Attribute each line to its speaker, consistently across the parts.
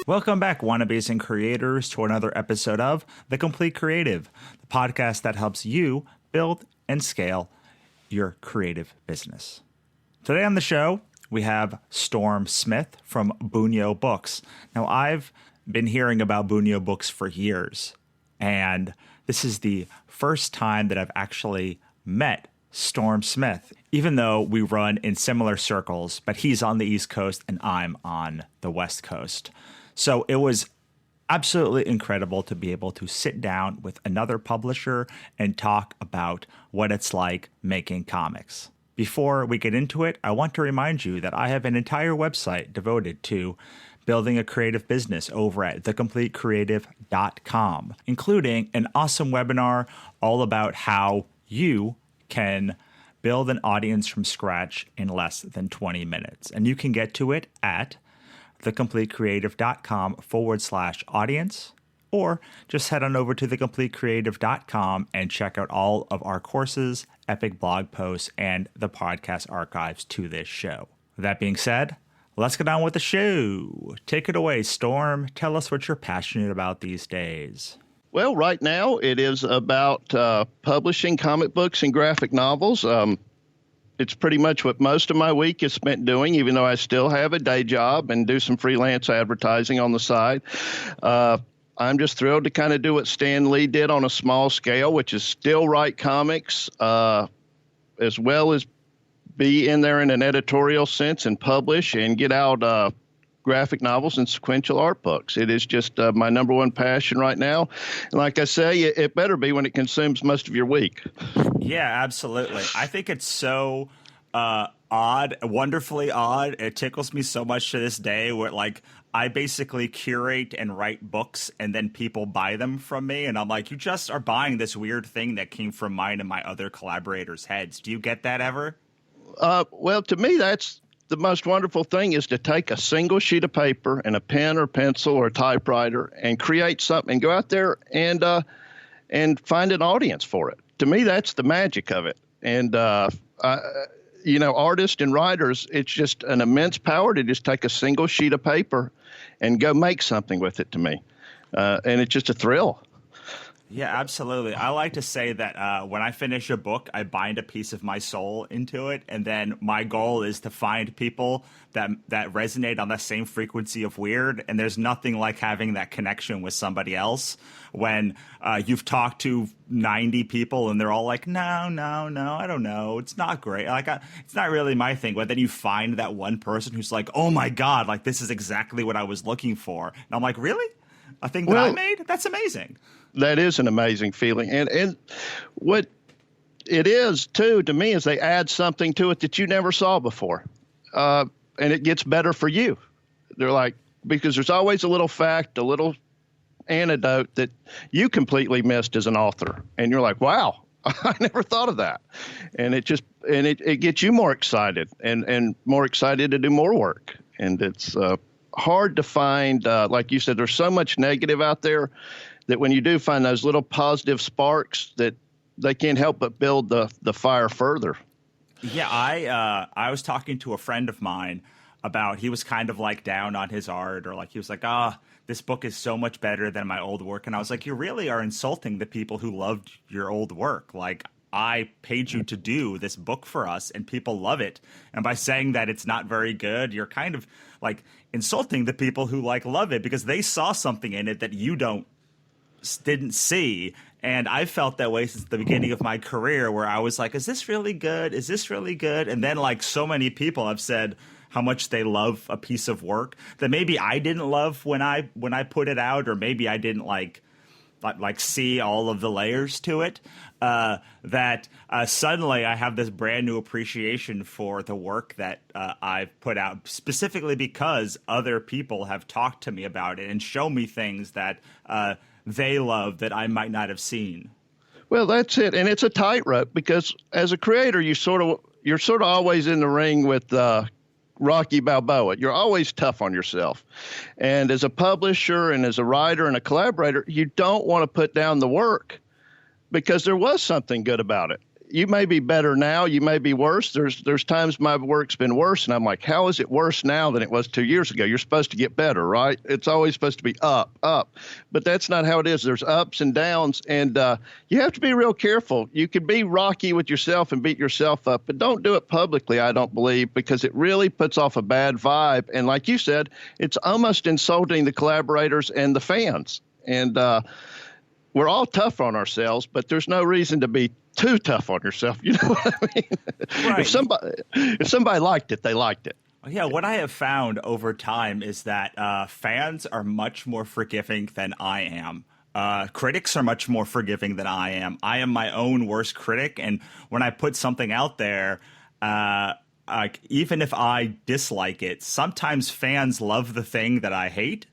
Speaker 1: Welcome back, wannabes and creators, to another episode of The Complete Creative, the podcast that helps you build and scale your creative business. Today on the show, we have Storme Smith from Bunyo Books. Now, I've been hearing about Bunyo Books for years, and this is the first time that I've actually met Storme Smith, even though we run in similar circles, but he's on the East Coast and I'm on the West Coast. So it was absolutely incredible to be able to sit down with another publisher and talk about what it's like making comics. Before we get into it, I want to remind you that I have an entire website devoted to building a creative business over at thecompletecreative.com, including an awesome webinar all about how you can build an audience from scratch in less than 20 minutes. And you can get to it at thecompletecreative.com/audience, or just head on over to thecompletecreative.com and check out all of our courses, epic blog posts, and the podcast archives to this show. With that being said, let's get on with the show. Take it away, Storme. Tell us what you're passionate about these days.
Speaker 2: Well, right now it is about publishing comic books and graphic novels. It's pretty much what most of my week is spent doing, even though I still have a day job and do some freelance advertising on the side. I'm just thrilled to kind of do what Stan Lee did on a small scale, which is still write comics, as well as be in there in an editorial sense and publish and get out graphic novels and sequential art books. It is just my number one passion right now. And like I say, it better be when it consumes most of your week.
Speaker 1: Yeah, absolutely. I think it's so odd, wonderfully odd. It tickles me so much to this day where, like, I basically curate and write books and then people buy them from me. And I'm like, you just are buying this weird thing that came from mine and my other collaborators' heads. Do you get that ever?
Speaker 2: Well, to me, that's the most wonderful thing, is to take a single sheet of paper and a pen or pencil or a typewriter and create something and go out there and find an audience for it. To me, that's the magic of it. And, artists and writers, it's just an immense power to just take a single sheet of paper and go make something with it, to me. And it's just a thrill.
Speaker 1: Yeah, absolutely. I like to say that when I finish a book, I bind a piece of my soul into it. And then my goal is to find people that resonate on the same frequency of weird. And there's nothing like having that connection with somebody else when you've talked to 90 people and they're all like, no, I don't know. It's not great. It's not really my thing. But then you find that one person who's like, oh, my God, like this is exactly what I was looking for. And I'm like, really? A thing that I made? That's amazing.
Speaker 2: That is an amazing feeling. And what it is, too, to me, is they add something to it that you never saw before. And it gets better for you. They're like, because there's always a little fact, a little anecdote that you completely missed as an author. And you're like, wow, I never thought of that. And it gets you more excited and more excited to do more work. And it's hard to find, like you said, there's so much negative out there that when you do find those little positive sparks, that they can't help but build the fire further.
Speaker 1: Yeah, I was talking to a friend of mine about, he was kind of like down on his art, or like he was like, this book is so much better than my old work. And I was like, you really are insulting the people who loved your old work. Like, I paid you to do this book for us and people love it. And by saying that it's not very good, you're kind of like insulting the people who like love it because they saw something in it that you didn't see. And I felt that way since the beginning of my career, where I was like, is this really good? Is this really good? And then, like, so many people have said how much they love a piece of work that maybe I didn't love when I put it out, or maybe I didn't like see all of the layers to it, that suddenly I have this brand new appreciation for the work that I've put out, specifically because other people have talked to me about it and shown me things that they love that I might not have seen.
Speaker 2: Well, that's it. And it's a tightrope, because as a creator, you're sort of always in the ring with Rocky Balboa. You're always tough on yourself. And as a publisher and as a writer and a collaborator, you don't want to put down the work because there was something good about it. you may be better now, you may be worse. There's times my work's been worse, and I'm like, how is it worse now than it was 2 years ago? You're supposed to get better, right? It's always supposed to be up, but that's not how it is. There's ups and downs, and you have to be real careful. You can be rocky with yourself and beat yourself up, but don't do it publicly, I don't believe, because it really puts off a bad vibe. And like you said, it's almost insulting the collaborators and the fans. And we're all tough on ourselves, but there's no reason to be too tough on yourself. You know what I mean?
Speaker 1: Right.
Speaker 2: If somebody liked it, they liked it.
Speaker 1: Yeah, what I have found over time is that fans are much more forgiving than I am. Critics are much more forgiving than I am. I am my own worst critic, and when I put something out there, even if I dislike it, sometimes fans love the thing that I hate.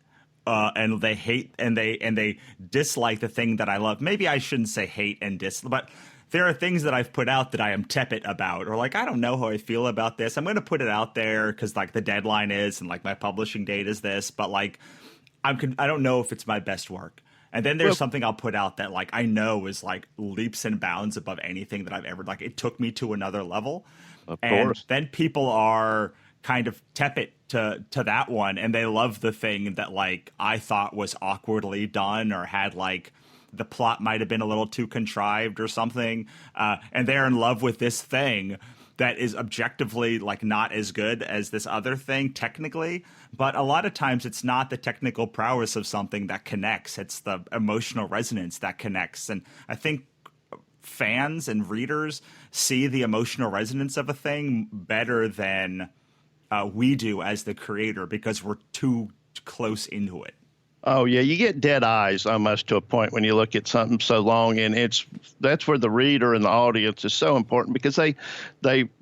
Speaker 1: And they hate and they dislike the thing that I love. Maybe I shouldn't say hate and dislike, but there are things that I've put out that I am tepid about, or like, I don't know how I feel about this. I'm going to put it out there because like the deadline is and like my publishing date is this, but like I don't know if it's my best work. And then there's something I'll put out that like I know is like leaps and bounds above anything that I've ever, like it took me to another level.
Speaker 2: Of
Speaker 1: and
Speaker 2: course.
Speaker 1: Then people are kind of tepid to that one, and they love the thing that like I thought was awkwardly done or had like the plot might have been a little too contrived or something, and they're in love with this thing that is objectively like not as good as this other thing technically. But a lot of times it's not the technical prowess of something that connects, it's the emotional resonance that connects. And I think fans and readers see the emotional resonance of a thing better than we do as the creator, because we're too close into it.
Speaker 2: Oh yeah, you get dead eyes almost to a point when you look at something so long, and that's where the reader and the audience is so important, because they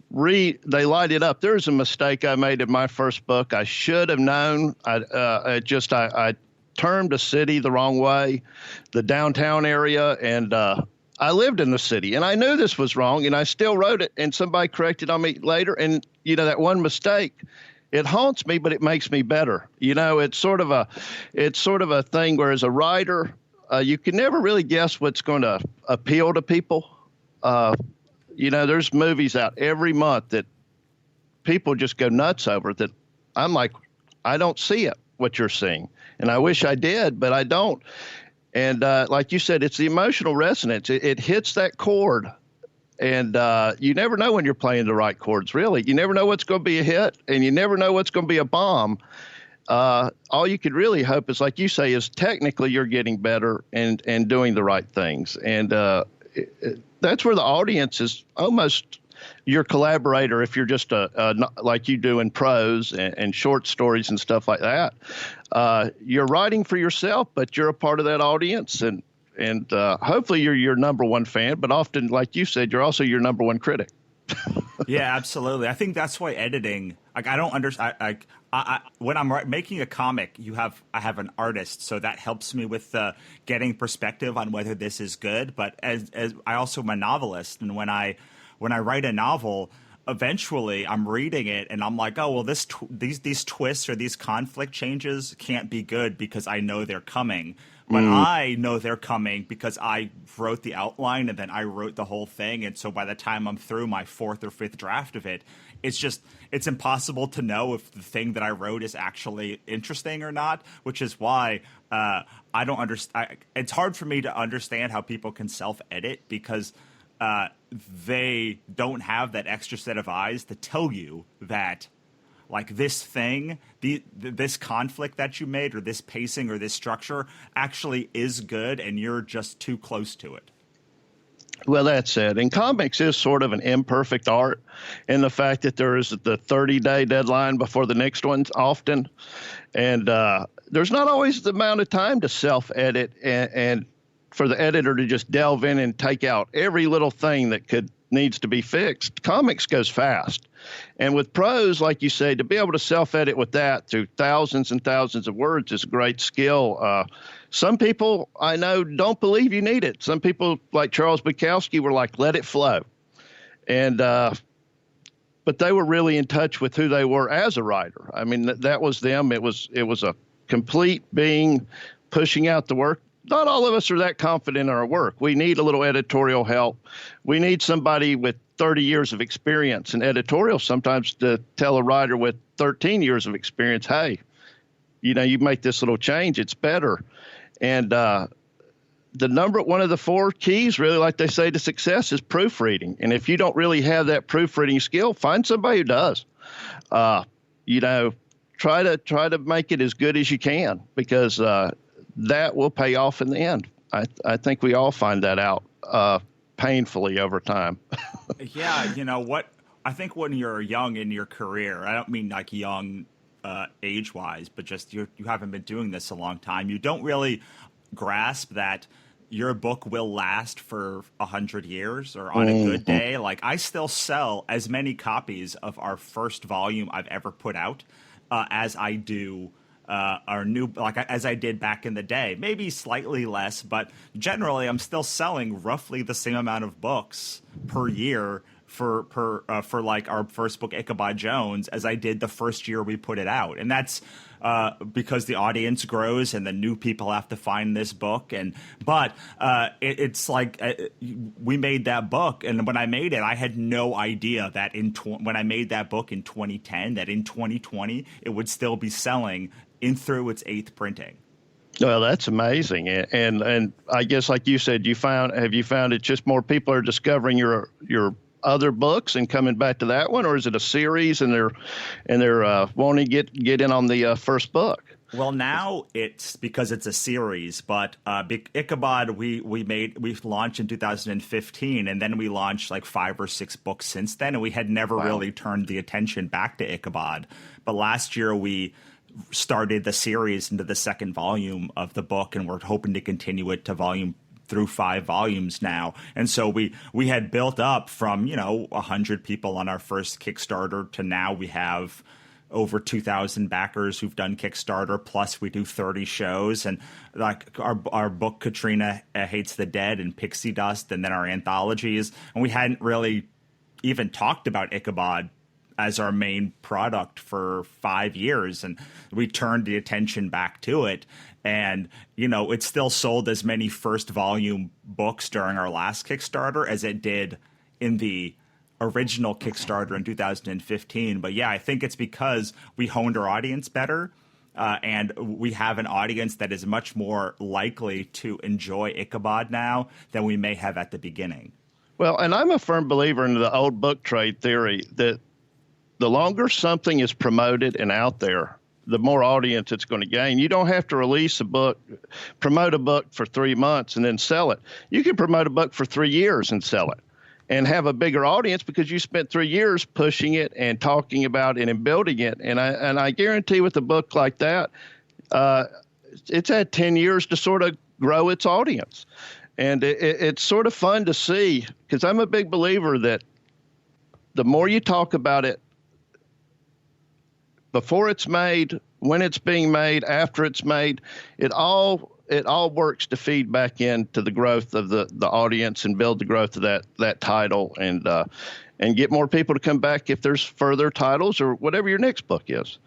Speaker 2: light it up. There's a mistake I made in my first book. I should have known. I termed a city the wrong way, the downtown area, and I lived in the city, and I knew this was wrong, and I still wrote it, and somebody corrected on me later. And, you know, that one mistake, it haunts me, but it makes me better. You know, it's sort of a thing where as a writer, you can never really guess what's going to appeal to people. You know, there's movies out every month that people just go nuts over that. I'm like, I don't see it, what you're seeing. And I wish I did, but I don't. And like you said, it's the emotional resonance. It hits that chord. And you never know when you're playing the right chords, really. You never know what's going to be a hit, and you never know what's going to be a bomb. All you could really hope is, like you say, is technically you're getting better and doing the right things. And that's where the audience is almost your collaborator if you're just like you do in prose and short stories and stuff like that. You're writing for yourself, but you're a part of that audience, and hopefully you're your number one fan, but often, like you said, you're also your number one critic.
Speaker 1: Yeah, absolutely. I think that's why editing, like, I don't understand. When I'm making a comic, I have an artist, so that helps me with getting perspective on whether this is good. But as I also am a novelist, and when I write a novel, eventually I'm reading it and I'm like, oh well, these twists or these conflict changes can't be good because I know they're coming. But I know they're coming because I wrote the outline and then I wrote the whole thing. And so by the time I'm through my fourth or fifth draft of it, it's impossible to know if the thing that I wrote is actually interesting or not, which is why I don't understand. It's hard for me to understand how people can self-edit because they don't have that extra set of eyes to tell you that, like, this thing, this conflict that you made, or this pacing or this structure actually is good, and you're just too close to it.
Speaker 2: Well, that's it. And comics is sort of an imperfect art in the fact that there is the 30-day deadline before the next one's often. And there's not always the amount of time to self-edit and for the editor to just delve in and take out every little thing that needs to be fixed. Comics goes fast. And with prose, like you say, to be able to self-edit with that through thousands and thousands of words is a great skill. Some people I know don't believe you need it. Some people, like Charles Bukowski, were like, let it flow. And but they were really in touch with who they were as a writer. I mean, that was them. It was a complete being pushing out the work not all of us are that confident in our work. We need a little editorial help. We need somebody with 30 years of experience in editorial sometimes to tell a writer with 13 years of experience, hey, you make this little change, it's better. And one of the four keys, really, like they say, to success is proofreading. And if you don't really have that proofreading skill, find somebody who does. Try to make it as good as you can, because that will pay off in the end. I think we all find that out painfully over time.
Speaker 1: Yeah, you know what? I think when you're young in your career, I don't mean like young age-wise, but just you haven't been doing this a long time. You don't really grasp that your book will last for 100 years or on a good day. Like, I still sell as many copies of our first volume I've ever put out as I do our new, like as I did back in the day. Maybe slightly less, but generally I'm still selling roughly the same amount of books per year for like our first book, Ichabod Jones, as I did the first year we put it out. And that's because the audience grows and the new people have to find this book. But it's like we made that book, and when I made it, I had no idea that when I made that book in 2010, that in 2020 it would still be selling through its 8th printing.
Speaker 2: Well, that's amazing. And I guess, like you said, have you found it's just more people are discovering your other books and coming back to that one, or is it a series and they're wanting to get in on the first book?
Speaker 1: Well, now it's because it's a series, but Ichabod we launched in 2015, and then we launched like 5 or 6 books since then, and we had never really turned the attention back to Ichabod. But last year we started the series into the 2nd volume of the book, and we're hoping to continue it to through 5 volumes now. And so we had built up from 100 people on our first Kickstarter to now we have over 2,000 backers who've done Kickstarter, plus we do 30 shows, and like our book Katrina Hates the Dead and Pixie Dust, and then our anthologies. And we hadn't really even talked about Ichabod as our main product for 5 years, and we turned the attention back to it. And it still sold as many first volume books during our last Kickstarter as it did in the original Kickstarter in 2015. But yeah, I think it's because we honed our audience better, and we have an audience that is much more likely to enjoy Ichabod now than we may have at the beginning.
Speaker 2: Well, and I'm a firm believer in the old book trade theory that the longer something is promoted and out there, the more audience it's going to gain. You don't have to release a book, promote a book for 3 months and then sell it. You can promote a book for 3 years and sell it and have a bigger audience because you spent 3 years pushing it and talking about it and building it. And I guarantee with a book like that, it's had 10 years to sort of grow its audience. And it's sort of fun to see, because I'm a big believer that the more you talk about it, before it's made, when it's being made, after it's made, it all works to feed back into the growth of the audience and build the growth of that title, and get more people to come back if there's further titles or whatever your next book is.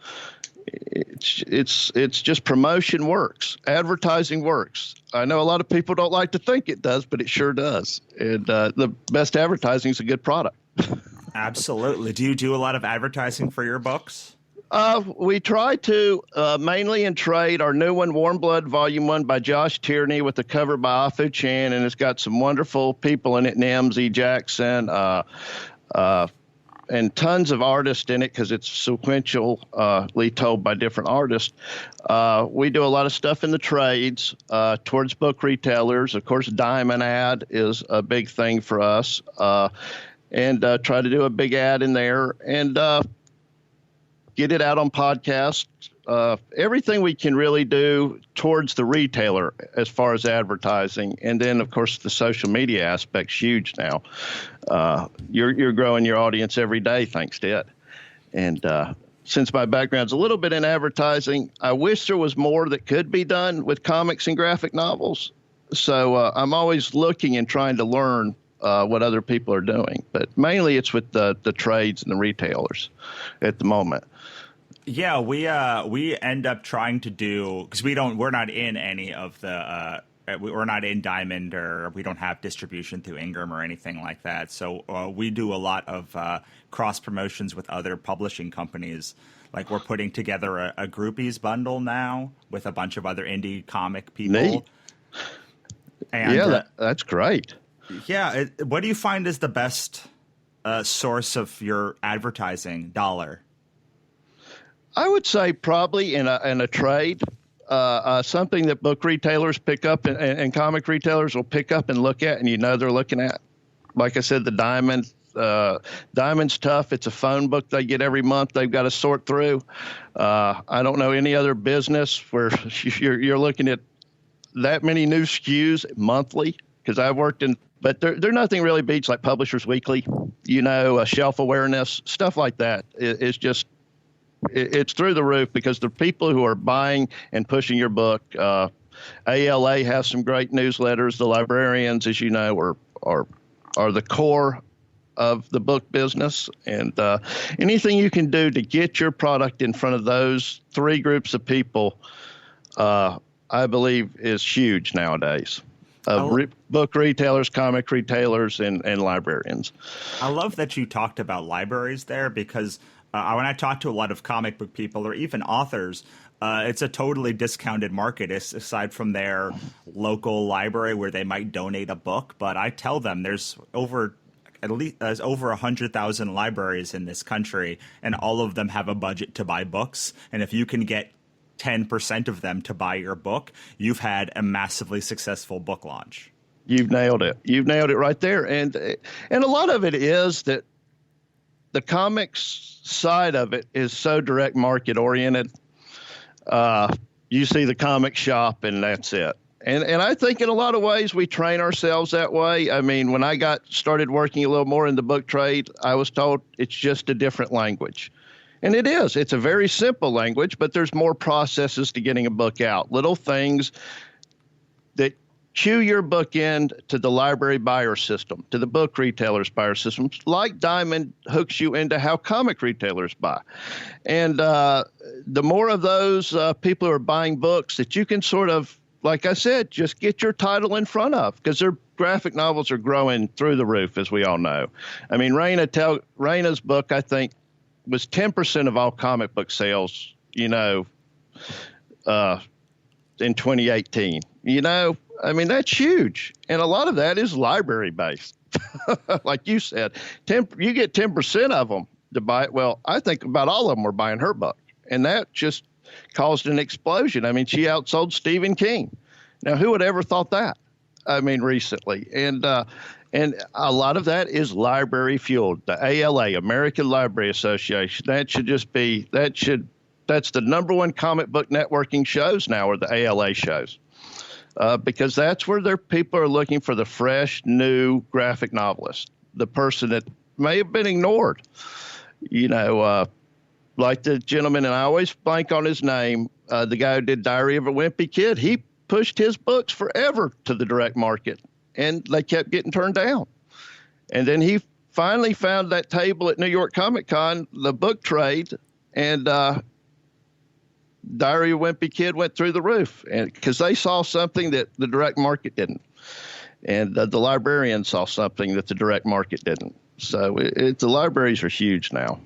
Speaker 2: It's just promotion works. Advertising works. I know a lot of people don't like to think it does, but it sure does. And the best advertising is a good product.
Speaker 1: Absolutely. Do you do a lot of advertising for your books?
Speaker 2: We try to, mainly in trade. Our new one, Warm Blood Volume 1 by Josh Tierney, with the cover by Afu Chan, and it's got some wonderful people in it, Nims, E. Jackson, and tons of artists in it because it's sequentially told by different artists. We do a lot of stuff in the trades towards book retailers. Of course, Diamond ad is a big thing for us, and try to do a big ad in there, and get it out on podcasts, everything we can really do towards the retailer as far as advertising. And then, of course, the social media aspect's huge now. You're growing your audience every day thanks to it. And since my background's a little bit in advertising, I wish there was more that could be done with comics and graphic novels. So I'm always looking and trying to learn what other people are doing. But mainly it's with the trades and the retailers at the moment.
Speaker 1: Yeah, we end up trying to do, because we're not in any of the we're not in Diamond, or we don't have distribution through Ingram or anything like that. So we do a lot of cross promotions with other publishing companies. Like we're putting together a groupies bundle now with a bunch of other indie comic people.
Speaker 2: Neat.
Speaker 1: And,
Speaker 2: yeah, that's great.
Speaker 1: Yeah. What do you find is the best source of your advertising dollar?
Speaker 2: I would say probably in a trade, something that book retailers pick up and comic retailers will pick up and look at, and they're looking at. Like I said, the Diamond. Diamond's tough. It's a phone book they get every month. They've got to sort through. I don't know any other business where you're looking at that many new SKUs monthly, because I've worked in, but there nothing really beats like Publishers Weekly, shelf awareness, stuff like that. It's just, it's through the roof because the people who are buying and pushing your book, ALA has some great newsletters. The librarians, as you know, are the core of the book business, and anything you can do to get your product in front of those three groups of people, I believe is huge nowadays. Book retailers, comic retailers, and librarians.
Speaker 1: I love that you talked about libraries there, because when I talk to a lot of comic book people or even authors, it's a totally discounted market aside from their local library where they might donate a book. But I tell them there's over 100,000 libraries in this country, and all of them have a budget to buy books. And if you can get 10% of them to buy your book, you've had a massively successful book launch.
Speaker 2: You've nailed it. You've nailed it right there. And a lot of it is that the comics side of it is so direct market oriented. You see the comic shop and that's it. And I think in a lot of ways we train ourselves that way. I mean, when I started working a little more in the book trade, I was told it's just a different language. And it is. It's a very simple language, but there's more processes to getting a book out. Little things that cue your book in to the library buyer system, to the book retailers buyer system, like Diamond hooks you into how comic retailers buy. And the more of those people who are buying books that you can sort of, like I said, just get your title in front of, because their graphic novels are growing through the roof, as we all know. I mean, Raina's book, I think, was 10% of all comic book sales, in 2018. I mean, that's huge. And a lot of that is library based. Like you said, you get 10% of them to buy it. Well, I think about all of them were buying her book. And that just caused an explosion. I mean, she outsold Stephen King. Now, who would ever thought that? I mean, recently. And a lot of that is library fueled. The ALA, American Library Association, that's the number one comic book networking shows now, are the ALA shows. Because that's where people are looking for the fresh, new graphic novelist, the person that may have been ignored. Like the gentleman, and I always blank on his name, the guy who did Diary of a Wimpy Kid, he pushed his books forever to the direct market, and they kept getting turned down. And then he finally found that table at New York Comic Con, the book trade, and Diary of a Wimpy Kid went through the roof, and because they saw something that the direct market didn't, and the librarians saw something that the direct market didn't. So the libraries are huge now.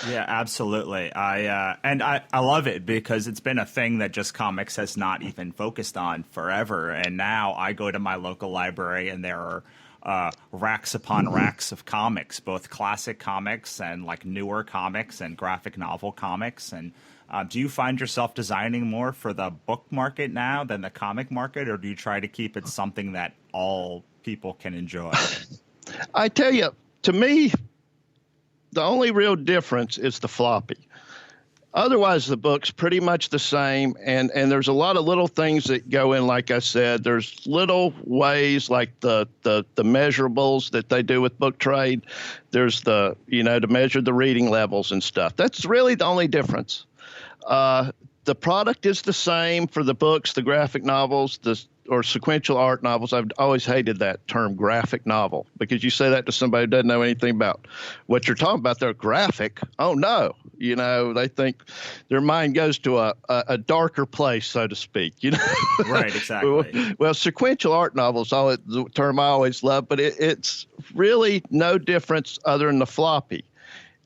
Speaker 1: Yeah, absolutely. I love it because it's been a thing that just comics has not even focused on forever. And now I go to my local library and there are racks upon racks of comics, both classic comics and like newer comics and graphic novel comics. And do you find yourself designing more for the book market now than the comic market, or do you try to keep it something that all people can enjoy?
Speaker 2: I tell you, to me, the only real difference is the floppy. Otherwise, the book's pretty much the same, and there's a lot of little things that go in. Like I said, there's little ways like the measurables that they do with book trade. There's to measure the reading levels and stuff. That's really the only difference. The product is the same for the books, the graphic novels, or sequential art novels. I've always hated that term graphic novel, because you say that to somebody who doesn't know anything about what you're talking about. They're graphic. Oh no. They think their mind goes to a darker place, so to speak,
Speaker 1: Right, exactly.
Speaker 2: Well, sequential art novels, the term I always love, but it's really no difference other than the floppy.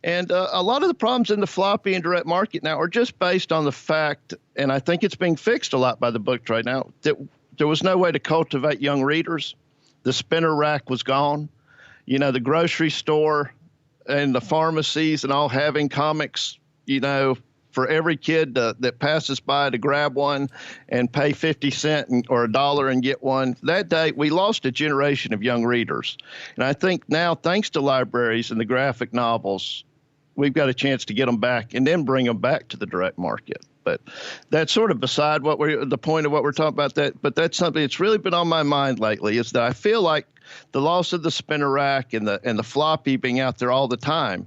Speaker 2: And a lot of the problems in the floppy and direct market now are just based on the fact, and I think it's being fixed a lot by the book trade now, that there was no way to cultivate young readers. The spinner rack was gone. The grocery store and the pharmacies and all having comics, for every kid that passes by to grab one and pay 50 cents or $1 and get one. That day, we lost a generation of young readers. And I think now, thanks to libraries and the graphic novels, we've got a chance to get them back and then bring them back to the direct market. But that's sort of beside the point of what we're talking about. But that's something that's really been on my mind lately, is that I feel like the loss of the spinner rack and the floppy being out there all the time,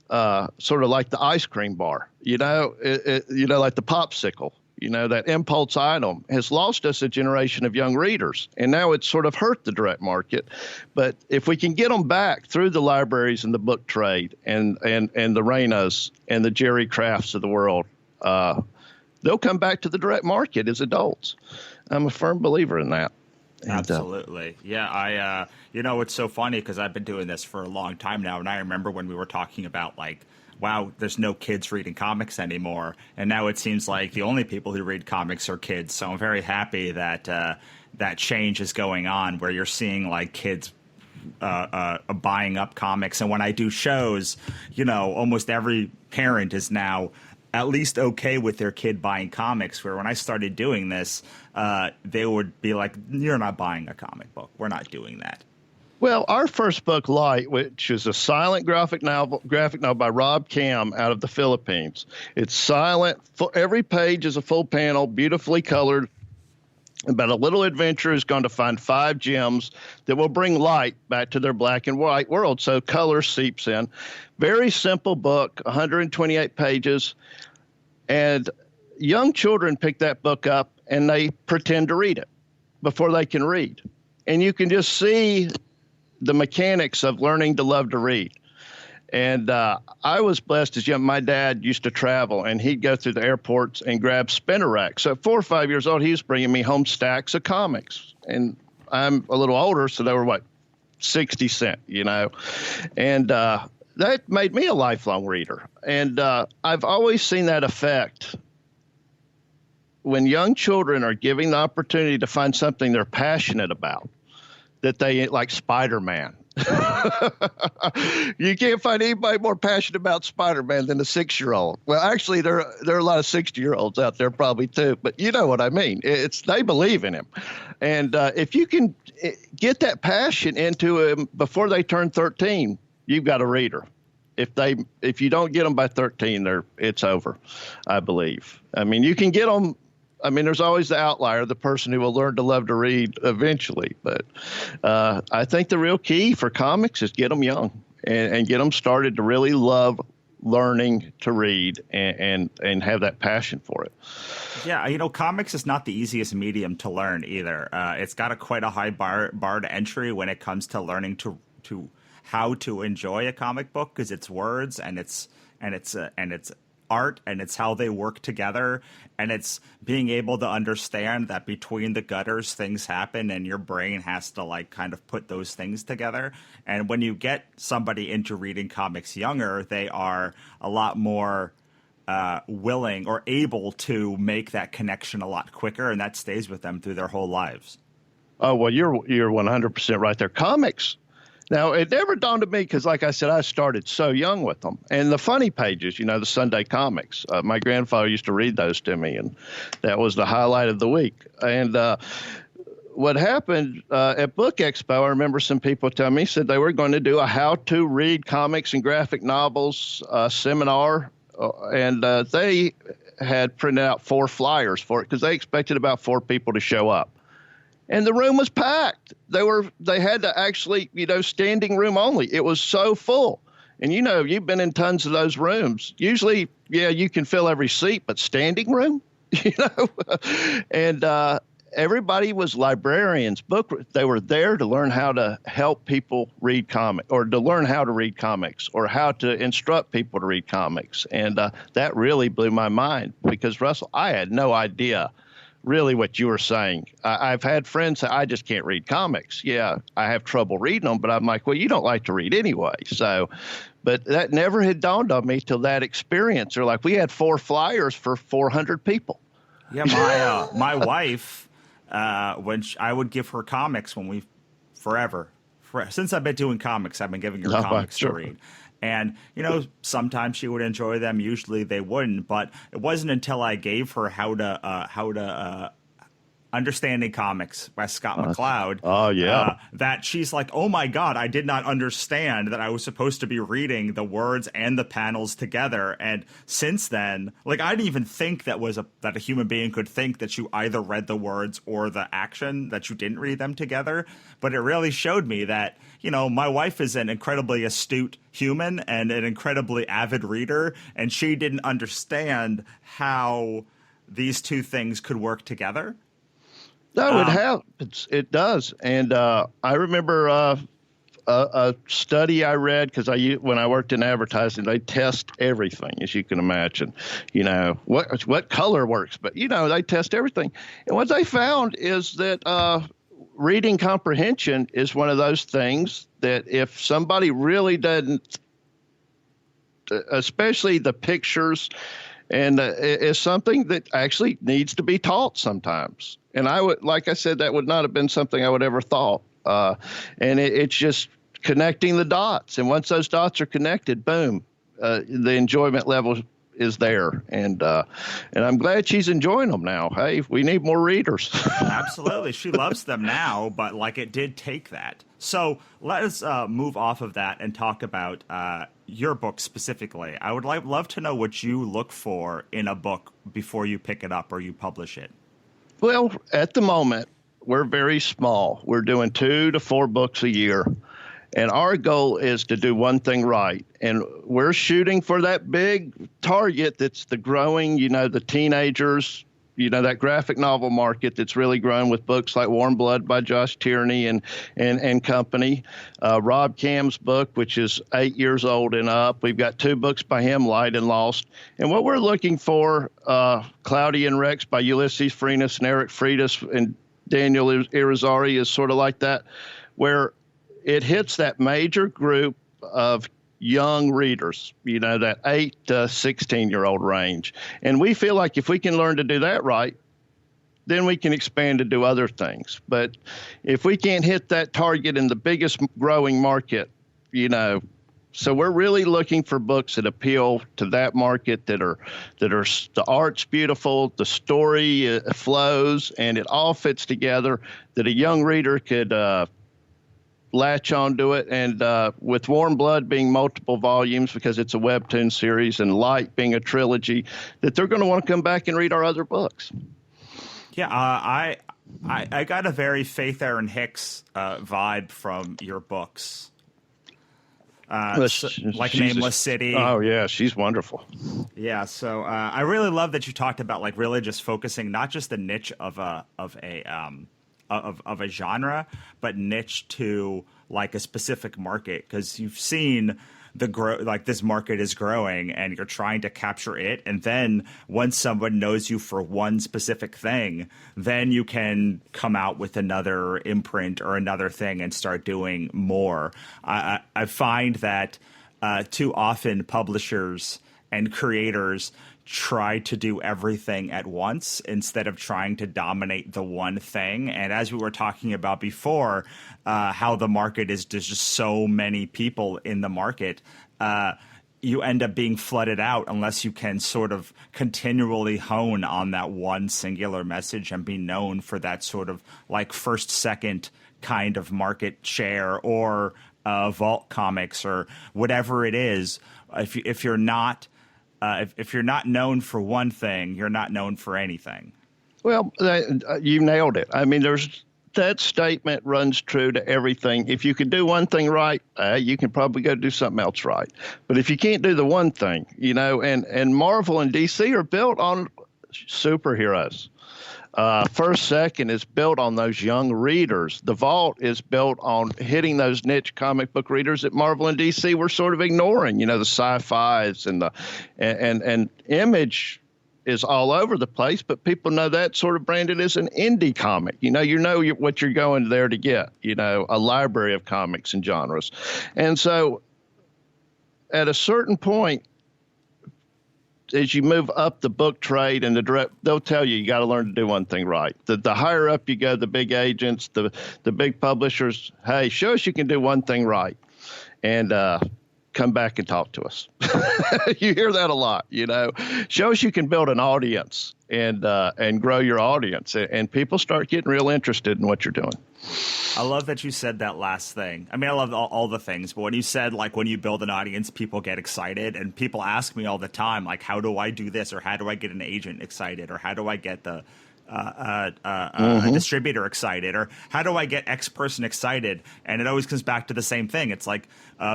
Speaker 2: sort of like the ice cream bar, like the popsicle, that impulse item has lost us a generation of young readers. And now it's sort of hurt the direct market. But if we can get them back through the libraries and the book trade and the Rainas and the Jerry Crafts of the world, they'll come back to the direct market as adults. I'm a firm believer in that.
Speaker 1: Absolutely. Yeah. It's so funny because I've been doing this for a long time now. And I remember when we were talking about wow, there's no kids reading comics anymore. And now it seems like the only people who read comics are kids. So I'm very happy that that change is going on, where you're seeing kids buying up comics. And when I do shows, almost every parent is now at least okay with their kid buying comics, where when I started doing this, they would be like, you're not buying a comic book. We're not doing that.
Speaker 2: Well, our first book, Light, which is a silent graphic novel by Rob Cam out of the Philippines. It's silent. Every page is a full panel, beautifully colored, about a little adventurer who's going to find 5 gems that will bring light back to their black and white world, so color seeps in. Very simple book, 128 pages. And young children pick that book up and they pretend to read it before they can read. And you can just see the mechanics of learning to love to read. And I was blessed as young. My dad used to travel, and he'd go through the airports and grab spinner racks. So at 4 or 5 years old, he was bringing me home stacks of comics. And I'm a little older, so they were 60 cents, And that made me a lifelong reader. And I've always seen that effect when young children are given the opportunity to find something they're passionate about, that they like Spider-Man. You can't find anybody more passionate about Spider-Man than a 6-year-old. Well, actually, there are a lot of 60-year-olds out there probably too, but you know what I mean. They believe in him. And if you can get that passion into them before they turn 13, you've got a reader. If you don't get them by 13, it's over, I believe. I mean, you can get them. I mean, there's always the outlier, the person who will learn to love to read eventually. But I think the real key for comics is get them young and get them started to really love learning to read and have that passion for it.
Speaker 1: Yeah, comics is not the easiest medium to learn either. It's got quite a high bar to entry when it comes to learning to how to enjoy a comic book, because it's words and it's art and it's how they work together, and it's being able to understand that between the gutters things happen and your brain has to kind of put those things together. And when you get somebody into reading comics younger, they are a lot more willing or able to make that connection a lot quicker, and that stays with them through their whole lives.
Speaker 2: Oh, well, you're 100% right there. Comics. Now, it never dawned on me because, like I said, I started so young with them. And the funny pages, the Sunday comics, my grandfather used to read those to me, and that was the highlight of the week. And what happened at Book Expo, I remember some people telling me, said they were going to do a how-to-read comics and graphic novels seminar, and they had printed out 4 flyers for it because they expected about 4 people to show up. And the room was packed. They had to actually, standing room only. It was so full. And you've been in tons of those rooms. Usually, yeah, you can fill every seat, but standing room, And everybody was librarians. They were there to learn how to help people read comics, or to learn how to read comics, or how to instruct people to read comics. And that really blew my mind because, Russell, I had no idea really what you were saying. I've had friends say, I just can't read comics. Yeah, I have trouble reading them, but I'm like, well, you don't like to read anyway. So, but that never had dawned on me till that experience. They're like, we had 4 flyers for 400 people.
Speaker 1: Yeah, my wife, I would give her comics when since I've been doing comics, I've been giving her comics to read. And, sometimes she would enjoy them. Usually they wouldn't. But it wasn't until I gave her how to Understanding Comics by Scott McCloud.
Speaker 2: Oh, yeah.
Speaker 1: That she's like, oh, my God, I did not understand that I was supposed to be reading the words and the panels together. And since then, I didn't even think that a human being could think that you either read the words or the action, that you didn't read them together. But it really showed me that, my wife is an incredibly astute human and an incredibly avid reader. And she didn't understand how these two things could work together.
Speaker 2: No, it happens. It does. And I remember a study I read, because when I worked in advertising, they test everything, as you can imagine. What color works, but they test everything. And what they found is that reading comprehension is one of those things that if somebody really doesn't, especially the pictures, and is something that actually needs to be taught sometimes. And like I said, that would not have been something I would ever thought. And it's just connecting the dots. And once those dots are connected, boom, the enjoyment level is there. And I'm glad she's enjoying them now. Hey, we need more readers.
Speaker 1: Absolutely. She loves them now, but it did take that. So let us move off of that and talk about your book specifically. I would love to know what you look for in a book before you pick it up or you publish it.
Speaker 2: Well, at the moment, we're very small. We're doing 2 to 4 books a year. And our goal is to do one thing right. And we're shooting for that big target that's the growing, the teenagers, that graphic novel market that's really grown with books like Warm Blood by Josh Tierney and company. Rob Cam's book, which is 8 years old and up. We've got 2 books by him, Light and Lost. And what we're looking for, Cloudy and Rex by Ulysses Frenas and Eric Freitas and Daniel Irizarry, is sort of like that, where it hits that major group of young readers, that 8 to 16-year-old range. And we feel like if we can learn to do that right, then we can expand to do other things. But if we can't hit that target in the biggest growing market, so we're really looking for books that appeal to that market, that are the art's beautiful, the story flows, and it all fits together, that a young reader could latch onto it. And with Warm Blood being multiple volumes because it's a webtoon series, and Light being a trilogy, that they're going to want to come back and read our other books.
Speaker 1: Yeah, I got a very Faith Erin Hicks vibe from your books. Nameless City.
Speaker 2: Oh yeah, she's wonderful.
Speaker 1: Yeah, so I really love that you talked about really just focusing not just the niche of a genre, but niche to a specific market, because you've seen this market is growing and you're trying to capture it. And then once someone knows you for one specific thing, then you can come out with another imprint or another thing and start doing more. I find that too often publishers and creators try to do everything at once instead of trying to dominate the one thing. And as we were talking about before, how the market is just so many people in the market, you end up being flooded out unless you can sort of continually hone on that one singular message and be known for that sort of first, second kind of market share, or Vault Comics or whatever it is. If you're not if you're not known for one thing, you're not known for anything.
Speaker 2: Well, you nailed it. I mean, that statement runs true to everything. If you can do one thing right, you can probably go do something else right. But if you can't do the one thing, and Marvel and DC are built on superheroes. First Second is built on those young readers. The Vault is built on hitting those niche comic book readers that Marvel and DC were sort of ignoring. The sci-fis and and Image is all over the place, but people know that sort of branded as an indie comic. What you're going there to get. A library of comics and genres, and so at a certain point, as you move up the book trade and they'll tell you got to learn to do one thing right. The higher up you go, the big agents, the big publishers, hey, show us you can do one thing right, and come back and talk to us. You hear that a lot, Show us you can build an audience and grow your audience, and people start getting real interested in what you're doing.
Speaker 1: I love that you said that last thing. I mean, I love all the things, but when you said, like, when you build an audience, people get excited, and people ask me all the time, like, how do I do this, or how do I get an agent excited, or how do I get the a distributor excited, or how do I get X person excited? And it always comes back to the same thing. It's like,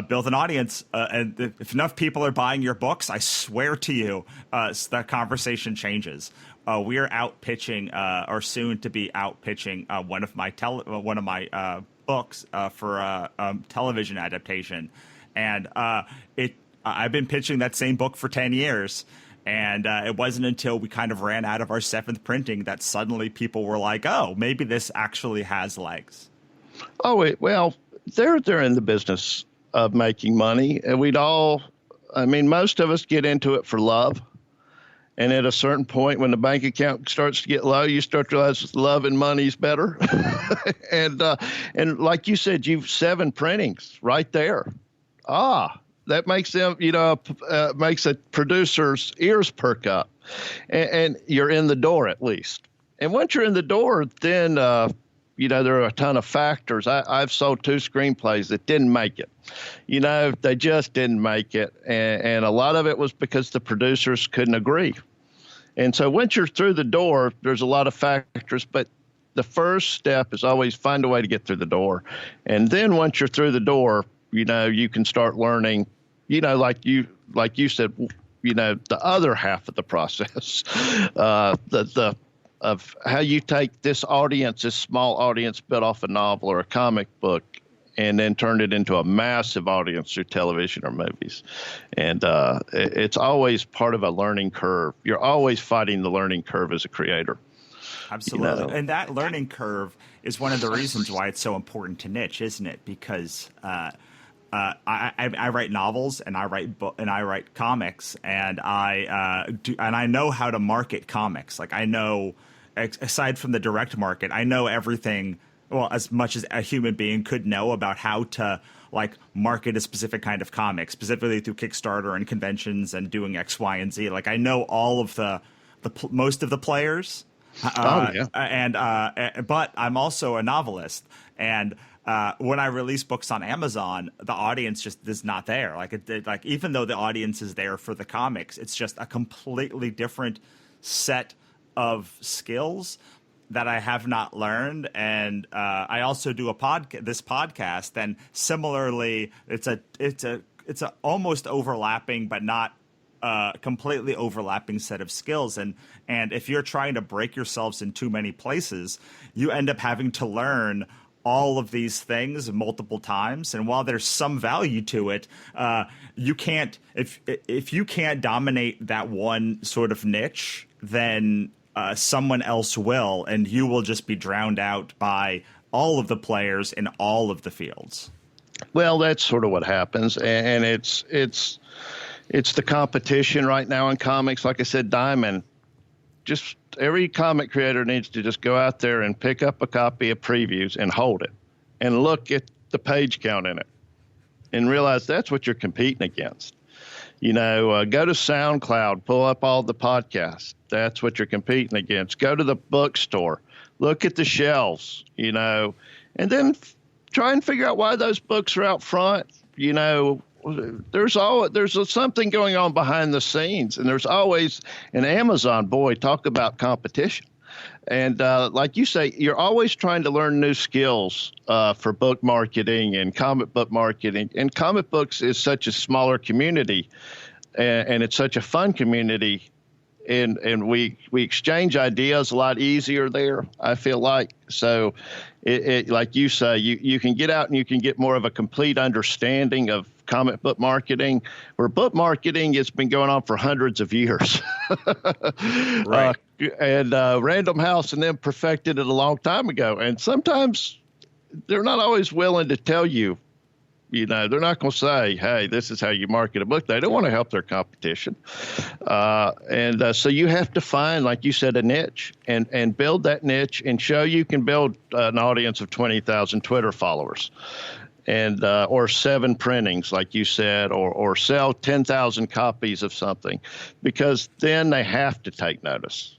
Speaker 1: build an audience, and if enough people are buying your books, I swear to you, that conversation changes. We are out pitching, or soon to be out pitching, one of my books for television adaptation, and I've been pitching that same book for 10 years. And it wasn't until we kind of ran out of our 7th printing that suddenly people were like, "Oh, maybe this actually has legs."
Speaker 2: Oh, well, they're in the business of making money, and most of us get into it for love. And at a certain point, when the bank account starts to get low, you start to realize love and money's better. and like you said, you've 7 printings right there. That makes them, makes a producer's ears perk up, and you're in the door at least. And once you're in the door, then, there are a ton of factors. I've sold 2 screenplays that didn't make it. They just didn't make it. And a lot of it was because the producers couldn't agree. And so once you're through the door, there's a lot of factors, but the first step is always find a way to get through the door. And then once you're through the door, you can start learning, like you said, the other half of the process, of how you take this small audience built off a novel or a comic book, and then turn it into a massive audience through television or movies. And it's always part of a learning curve. You're always fighting the learning curve as a creator.
Speaker 1: Absolutely. And that learning curve is one of the reasons why it's so important to niche, isn't it? Because I write novels, and I write comics, and I know how to market comics. Like, I know, aside from the direct market, I know everything, well, as much as a human being could know about how to, like, market a specific kind of comic, specifically through Kickstarter and conventions and doing X, Y, and Z. Like, I know all of most of the players. But I'm also a novelist, and when I release books on Amazon, the audience just is not there. Like, even though the audience is there for the comics, it's just a completely different set of skills that I have not learned. And I also do this podcast, and similarly, it's a almost overlapping but not completely overlapping set of skills. And if you're trying to break yourselves in too many places, you end up having to learn all of these things multiple times. And while there's some value to it, you can't, if you can't dominate that one sort of niche, then someone else will, and you will just be drowned out by all of the players in all of the fields.
Speaker 2: Well, that's sort of what happens, and it's the competition right now in comics. Like I said, Diamond, just every comic creator needs to just go out there and pick up a copy of previews and hold it and look at the page count in it and realize that's what you're competing against. Go to SoundCloud, pull up all the podcasts. That's what you're competing against. Go to the bookstore, look at the shelves, and then try and figure out why those books are out front. There's something going on behind the scenes, and there's always an Amazon. Boy, talk about competition. And like you say, you're always trying to learn new skills for book marketing and comic book marketing. And comic books is such a smaller community, and it's such a fun community. and we exchange ideas a lot easier there, I feel like. So it like you say, you can get out and you can get more of a complete understanding of comic book marketing, where book marketing has been going on for hundreds of years.
Speaker 1: Right.
Speaker 2: And Random House and them perfected it a long time ago. And sometimes they're not always willing to tell you, they're not going to say, hey, this is how you market a book. They don't want to help their competition. So you have to find, like you said, a niche and build that niche and show you can build an audience of 20,000 Twitter followers and or 7 printings, like you said, or sell 10,000 copies of something, because then they have to take notice.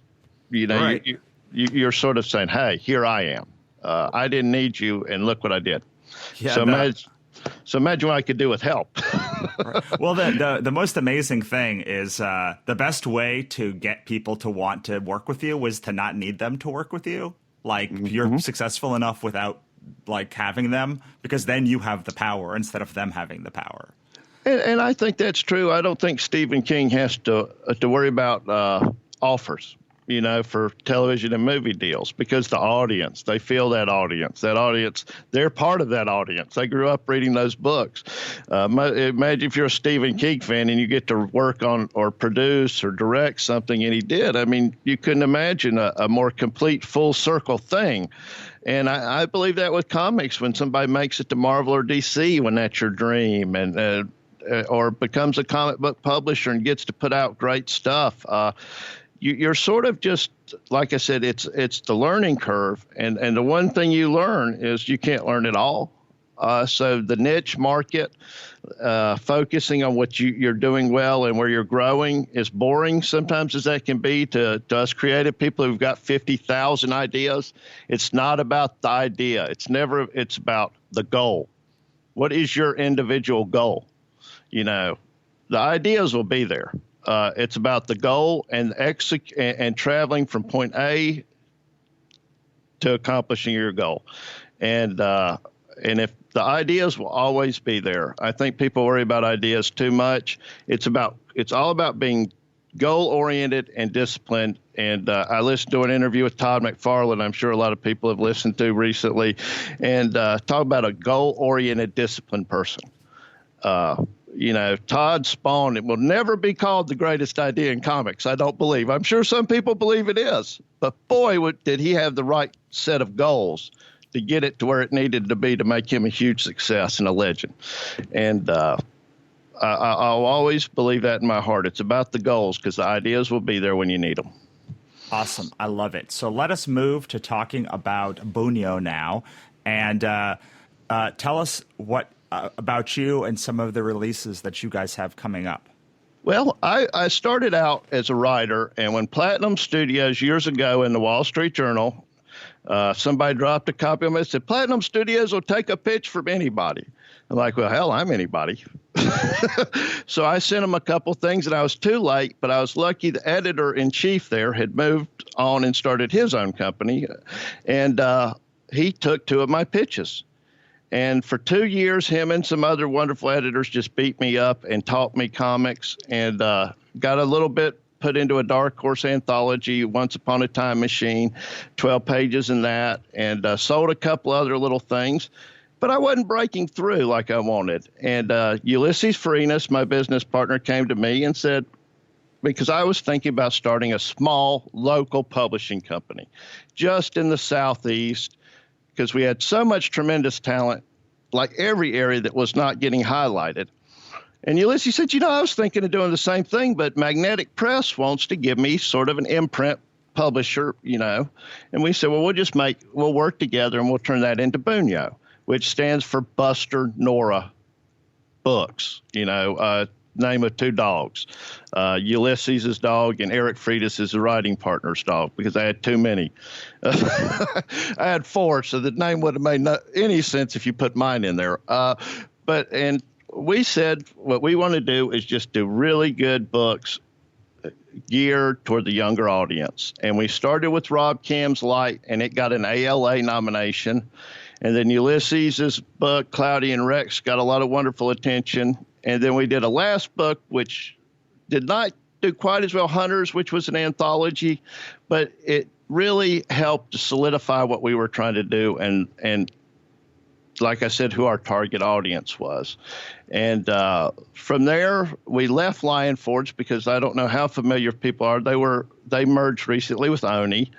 Speaker 1: Right.
Speaker 2: You're sort of saying, hey, here I am. I didn't need you, and look what I did.
Speaker 1: Yeah,
Speaker 2: So imagine what I could do with help.
Speaker 1: Well, the most amazing thing is the best way to get people to want to work with you was to not need them to work with you. Like, you're successful enough without like having them, because then you have the power instead of them having the power.
Speaker 2: And I think that's true. I don't think Stephen King has to worry about offers, for television and movie deals, because they feel that audience, they're part of that audience. They grew up reading those books. Imagine if you're a Stephen King fan and you get to work on or produce or direct something, and he did. I mean, you couldn't imagine a more complete full circle thing. And I believe that with comics, when somebody makes it to Marvel or DC, when that's your dream, and or becomes a comic book publisher and gets to put out great stuff. You're sort of just, like I said, it's the learning curve. And the one thing you learn is you can't learn it all. So the niche market, focusing on what you're doing well and where you're growing, is boring sometimes as that can be to us creative people who've got 50,000 ideas. It's not about the idea. It's about the goal. What is your individual goal? The ideas will be there. It's about the goal and and traveling from point A to accomplishing your goal. And if the ideas will always be there. I think people worry about ideas too much. It's all about being goal-oriented and disciplined. And I listened to an interview with Todd McFarlane, I'm sure a lot of people have listened to recently, and talk about a goal-oriented, disciplined person. Todd Spawn, it will never be called the greatest idea in comics, I don't believe. I'm sure some people believe it is. But boy, did he have the right set of goals to get it to where it needed to be to make him a huge success and a legend. And I'll always believe that in my heart. It's about the goals, because the ideas will be there when you need them.
Speaker 1: Awesome. I love it. So let us move to talking about Bunyo now. And tell us what about you and some of the releases that you guys have coming up.
Speaker 2: Well, I started out as a writer, and when Platinum Studios years ago in the Wall Street Journal, somebody dropped a copy of it and said, Platinum Studios will take a pitch from anybody. I'm like, well, hell, I'm anybody. So I sent them a couple things, and I was too late, but I was lucky the editor-in-chief there had moved on and started his own company, and he took 2 of my pitches. And for 2 years, him and some other wonderful editors just beat me up and taught me comics, and got a little bit put into a Dark Horse anthology, Once Upon a Time Machine, 12 pages in that, and sold a couple other little things. But I wasn't breaking through like I wanted. And Ulysses Farinas, my business partner, came to me and said, because I was thinking about starting a small local publishing company just in the Southeast, because we had so much tremendous talent, like every area that was not getting highlighted. And Ulysses said, I was thinking of doing the same thing, but Magnetic Press wants to give me sort of an imprint publisher, And we said, well, we'll work together and we'll turn that into Bunyo, which stands for Buster Nora Books, name of 2 dogs. Ulysses' dog and Eric Freitas is the writing partner's dog, because I had too many. I had 4, so the name would have made any sense if you put mine in there. And we said what we want to do is just do really good books geared toward the younger audience. And we started with Rob Cam's Light, and it got an ALA nomination. And then Ulysses' book, Cloudy and Rex, got a lot of wonderful attention. And then we did a last book, which did not do quite as well. Hunters, which was an anthology, but it really helped to solidify what we were trying to do and like I said, who our target audience was. And from there, we left Lion Forge because I don't know how familiar people are. They merged recently with Oni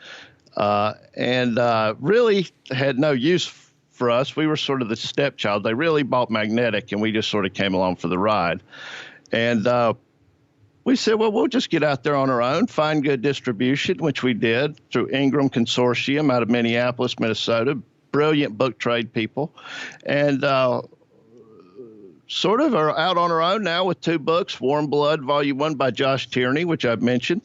Speaker 2: and really had no use for us. We were sort of the stepchild. They really bought Magnetic, and we just sort of came along for the ride. And we said, well, we'll just get out there on our own, find good distribution, which we did through Ingram Consortium out of Minneapolis, Minnesota. Brilliant book trade people, and sort of are out on our own now with 2 books, Warm Blood, Volume 1 by Josh Tierney, which I've mentioned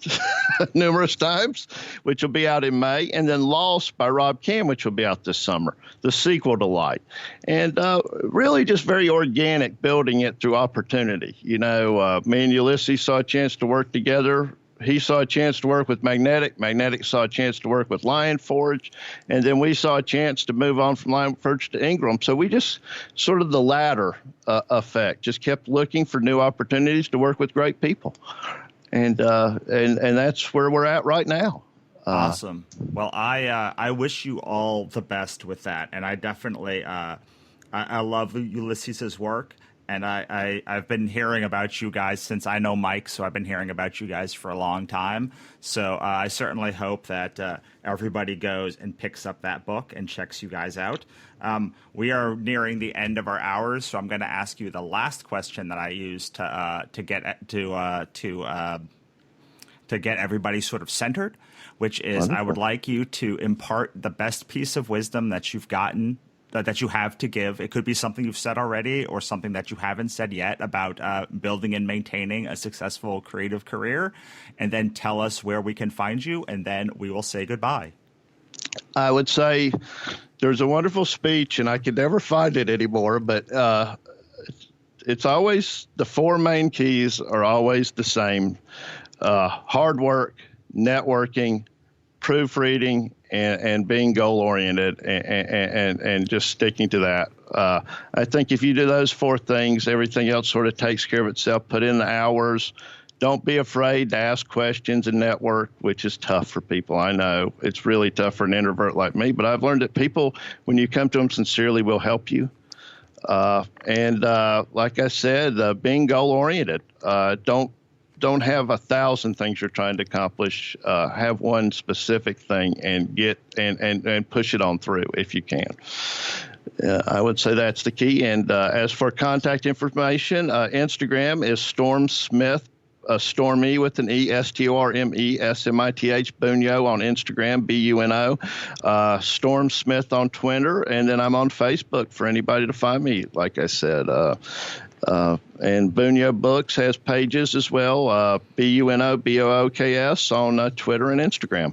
Speaker 2: numerous times, which will be out in May, and then Lost by Rob Cam, which will be out this summer, the sequel to Light. And really just very organic, building it through opportunity. You know, me and Ulysses saw a chance to work together. He saw a chance to work with Magnetic. Magnetic saw a chance to work with Lion Forge. And then we saw a chance to move on from Lion Forge to Ingram. So we just sort of the ladder effect, just kept looking for new opportunities to work with great people. And that's where we're at right now.
Speaker 1: Awesome. Well, I wish you all the best with that. And I definitely, I love Ulysses's work. And I've been hearing about you guys since I know Mike, so I've been hearing about you guys for a long time. So I certainly hope that everybody goes and picks up that book and checks you guys out. We are nearing the end of our hours, so I'm going to ask you the last question that I used to get everybody sort of centered, which is Wonderful. I would like you to impart the best piece of wisdom that you've gotten that you have to give. It could be something you've said already or something that you haven't said yet about building and maintaining a successful creative career, and then tell us where we can find you, and then we will say goodbye.
Speaker 2: I would say there's a wonderful speech, and I could never find it anymore, but it's always the 4 main keys are always the same. Hard work, networking, proofreading, and being goal-oriented and just sticking to that. I think if you do those 4 things, everything else sort of takes care of itself. Put in the hours. Don't be afraid to ask questions and network, which is tough for people. I know it's really tough for an introvert like me, but I've learned that people, when you come to them sincerely, will help you. And like I said, being goal-oriented. Don't have 1,000 things you're trying to accomplish. Have one specific thing and get and push it on through if you can. I would say that's the key. And as for contact information, Instagram is Storme Smith, Storme with an E, STORME, Bunyo on Instagram, BUNO, Storme Smith on Twitter, and then I'm on Facebook for anybody to find me. Like I said. And Bunyo Books has pages as well, BUNOBOOKS on Twitter and Instagram.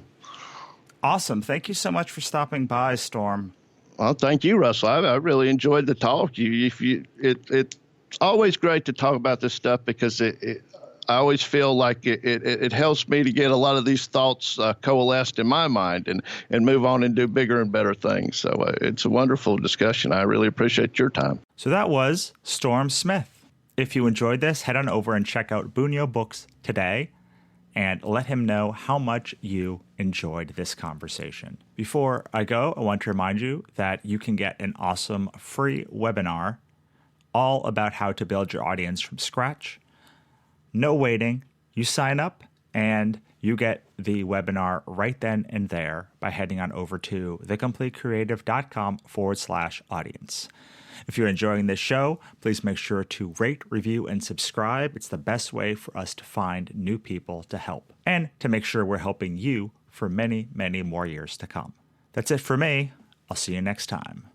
Speaker 1: Awesome. Thank you so much for stopping by, Storme.
Speaker 2: Well, thank you, Russell. I really enjoyed the talk. It's always great to talk about this stuff because I always feel like it helps me to get a lot of these thoughts coalesced in my mind and move on and do bigger and better things. So it's a wonderful discussion. I really appreciate your time.
Speaker 1: So that was Storme Smith. If you enjoyed this, head on over and check out Bunyo Books today and let him know how much you enjoyed this conversation. Before I go, I want to remind you that you can get an awesome free webinar all about how to build your audience from scratch. No waiting. You sign up and you get the webinar right then and there by heading on over to thecompletecreative.com/audience. If you're enjoying this show, please make sure to rate, review, and subscribe. It's the best way for us to find new people to help and to make sure we're helping you for many, many more years to come. That's it for me. I'll see you next time.